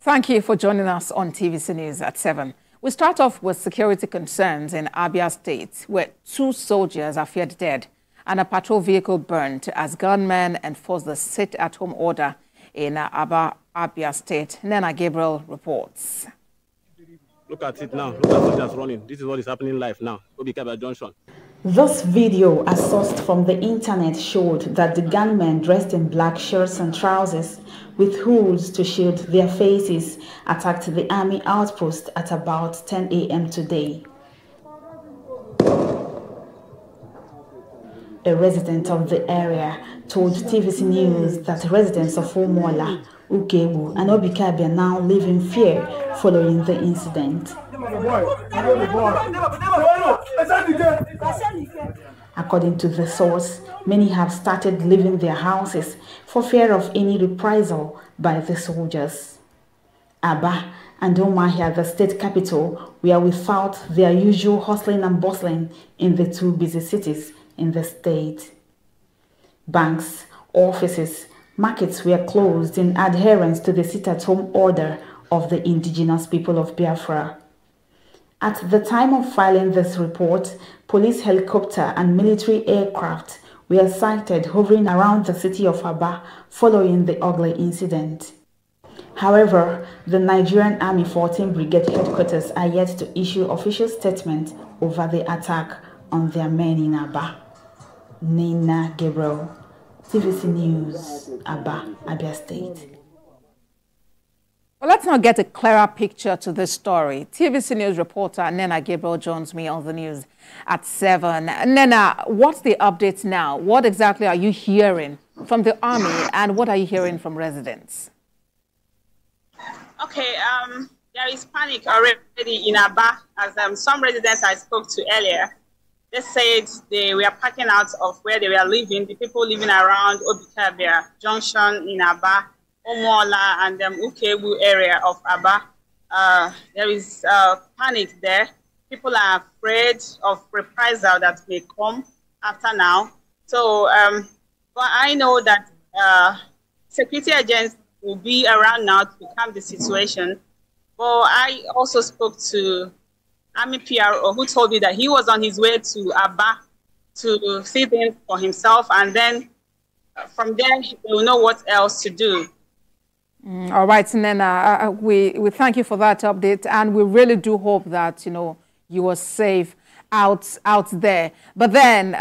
Thank you for joining us on TVC News at 7. We start off with security concerns in Abia State, where 2 soldiers are feared dead and a patrol vehicle burned as gunmen enforce the sit-at-home order in Abia State. Nena Gabriel reports. Look at it now. Look at soldiers running. This is what is happening live now. Abia Junction. This video, as sourced from the internet, showed that the gunmen, dressed in black shirts and trousers with hoods to shield their faces, attacked the army outpost at about 10 a.m. today. A resident of the area told TVC News that residents of Umuola, Ukebu, and Abia now live in fear following the incident. According to the source, many have started leaving their houses for fear of any reprisal by the soldiers. Abia and Umuahia, the state capital, were without their usual hustling and bustling in the 2 busy cities in the state. Banks, offices, markets were closed in adherence to the sit-at-home order of the indigenous people of Biafra. At the time of filing this report, police helicopter and military aircraft were sighted hovering around the city of Abia following the ugly incident. However, the Nigerian Army 14 Brigade headquarters are yet to issue official statement over the attack on their men in Abia. Nena Gabriel, TVC News, Abia State. Well, let's now get a clearer picture to this story. TVC News reporter Nena Gabriel joins me on the news at 7. Nena, what's the update now? What exactly are you hearing from the army and what are you hearing from residents? Okay, there is panic already in Abia, as some residents I spoke to earlier, they said they were packing out of where they were living, the people living around Abia Junction in Abia, Umuola and Ukebu area of Abia. There is panic there. People are afraid of reprisal that may come after now. So, but I know that security agents will be around now to calm the situation. But I also spoke to Army PRO, who told me that he was on his way to Abia to see things for himself, and then from there he will know what else to do. All right, Nena, we thank you for that update, and we really do hope that you are safe out there. But then,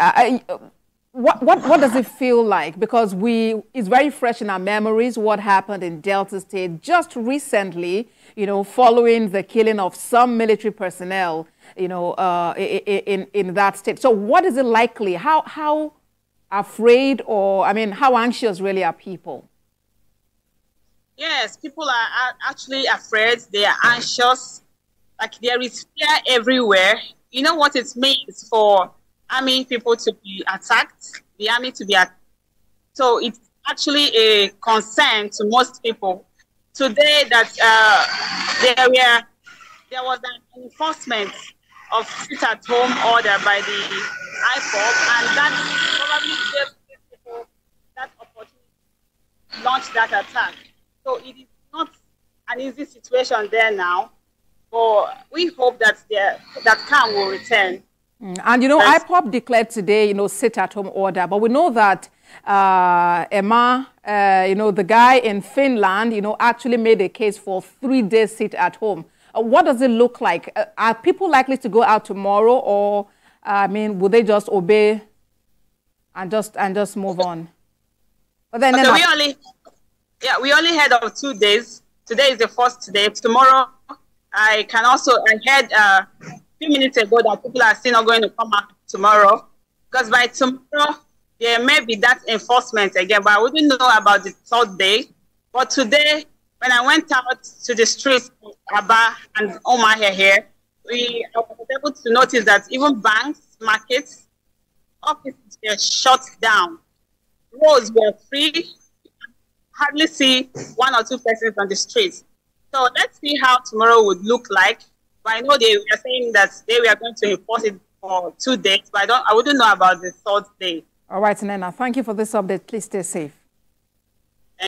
what does it feel like? Because it's very fresh in our memories what happened in Delta State just recently. Following the killing of some military personnel, in that state. So, what is it likely? How afraid, or how anxious really are people? Yes, people are actually afraid. They are anxious. Like, there is fear everywhere. You know what it means for army people to be attacked, the army to be attacked. So it's actually a concern to most people. Today that there was an enforcement of sit-at-home order by the IPOB, and that probably gave people that opportunity to launch that attack. So it is not an easy situation there now, but we hope that that calm will return. And IPOB declared today, sit-at-home order, but we know that Emma, the guy in Finland, actually made a case for 3 days sit-at-home. What does it look like? Are people likely to go out tomorrow, or will they just obey and just move on? But then okay, we only heard of 2 days. Today is the first day. Tomorrow, I heard a few minutes ago that people are still not going to come out tomorrow, because by tomorrow there may be that enforcement again. But I wouldn't know about the 3rd day. But today, when I went out to the streets of Abia and Umuahia here, I was able to notice that even banks, markets, offices were shut down. Roads were free. Hardly see 1 or 2 persons on the streets. So let's see how tomorrow would look like. But I know they were saying that they were going to enforce it for 2 days, but I wouldn't know about the 3rd day. All right, Nena, thank you for this update. Please stay safe.